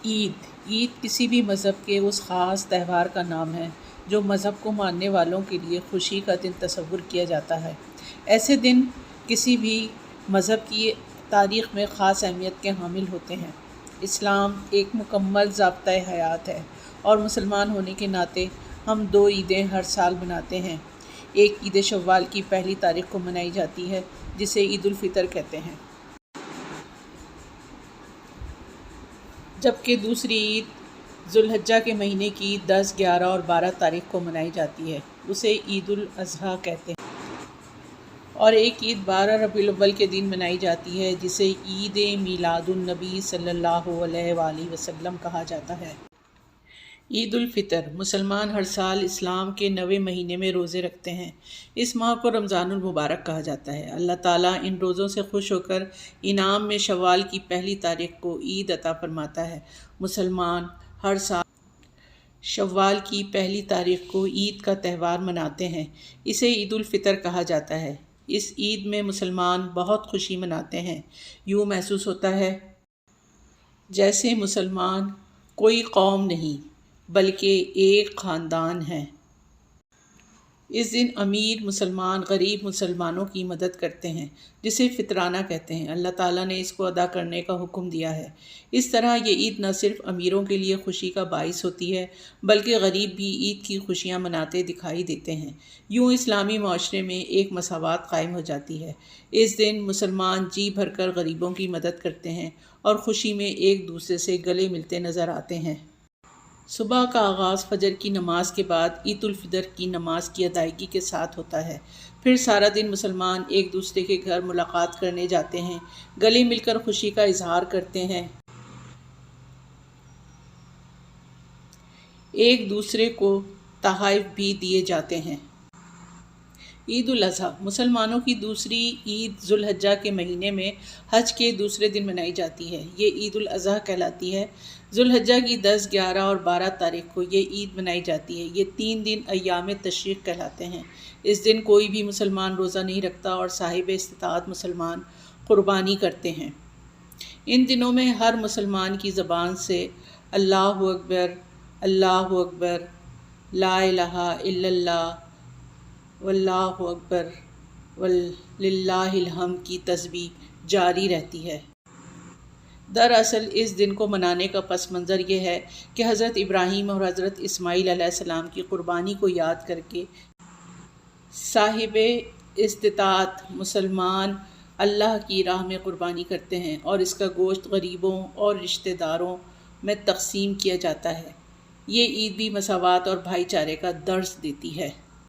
عید کسی بھی مذہب کے اس خاص تہوار کا نام ہے جو مذہب کو ماننے والوں کے لیے خوشی کا دن تصور کیا جاتا ہے۔ ایسے دن کسی بھی مذہب کی تاریخ میں خاص اہمیت کے حامل ہوتے ہیں۔ اسلام ایک مکمل ضابطۂ حیات ہے اور مسلمان ہونے کے ناطے ہم 2 عیدیں ہر سال مناتے ہیں۔ ایک عید شوال کی پہلی تاریخ کو منائی جاتی ہے جسے عید الفطر کہتے ہیں، جبکہ دوسری عید ذوالحجہ کے مہینے کی 10، 11 اور 12 تاریخ کو منائی جاتی ہے، اسے عید الاضحیٰ کہتے ہیں۔ اور ایک عید 12 ربیع الاول کے دن منائی جاتی ہے جسے عید میلاد النبی صلی اللہ علیہ وآلہ وسلم کہا جاتا ہے۔ عید الفطر مسلمان ہر سال اسلام کے 9ویں مہینے میں روزے رکھتے ہیں۔ اس ماہ کو رمضان المبارک کہا جاتا ہے۔ اللہ تعالیٰ ان روزوں سے خوش ہو کر انعام میں شوال کی پہلی تاریخ کو عید عطا فرماتا ہے۔ مسلمان ہر سال شوال کی پہلی تاریخ کو عید کا تہوار مناتے ہیں، اسے عید الفطر کہا جاتا ہے۔ اس عید میں مسلمان بہت خوشی مناتے ہیں، یوں محسوس ہوتا ہے جیسے مسلمان کوئی قوم نہیں بلکہ ایک خاندان ہے۔ اس دن امیر مسلمان غریب مسلمانوں کی مدد کرتے ہیں جسے فطرانہ کہتے ہیں۔ اللہ تعالیٰ نے اس کو ادا کرنے کا حکم دیا ہے۔ اس طرح یہ عید نہ صرف امیروں کے لیے خوشی کا باعث ہوتی ہے بلکہ غریب بھی عید کی خوشیاں مناتے دکھائی دیتے ہیں۔ یوں اسلامی معاشرے میں ایک مساوات قائم ہو جاتی ہے۔ اس دن مسلمان جی بھر کر غریبوں کی مدد کرتے ہیں اور خوشی میں ایک دوسرے سے گلے ملتے نظر آتے ہیں۔ صبح کا آغاز فجر کی نماز کے بعد عید الفطر کی نماز کی ادائیگی کے ساتھ ہوتا ہے۔ پھر سارا دن مسلمان ایک دوسرے کے گھر ملاقات کرنے جاتے ہیں، گلے مل کر خوشی کا اظہار کرتے ہیں، ایک دوسرے کو تحائف بھی دیے جاتے ہیں۔ عید الاضحیٰ مسلمانوں کی دوسری عید ذوالحجہ کے مہینے میں حج کے دوسرے دن منائی جاتی ہے۔ یہ عید الاضحیٰ کہلاتی ہے۔ ذوالحجہ کی 10، 11 اور 12 تاریخ کو یہ عید منائی جاتی ہے۔ یہ 3 دن ایام تشریق کہلاتے ہیں۔ اس دن کوئی بھی مسلمان روزہ نہیں رکھتا اور صاحب استطاعت مسلمان قربانی کرتے ہیں۔ ان دنوں میں ہر مسلمان کی زبان سے اللہ اکبر، اللہ اکبر، لا الہ الا اللہ، واللہ اکبر، وللہ الحمد کی تسبیح جاری رہتی ہے۔ دراصل اس دن کو منانے کا پس منظر یہ ہے کہ حضرت ابراہیم اور حضرت اسماعیل علیہ السلام کی قربانی کو یاد کر کے صاحب استطاعت مسلمان اللہ کی راہ میں قربانی کرتے ہیں اور اس کا گوشت غریبوں اور رشتہ داروں میں تقسیم کیا جاتا ہے۔ یہ عید بھی مساوات اور بھائی چارے کا درس دیتی ہے۔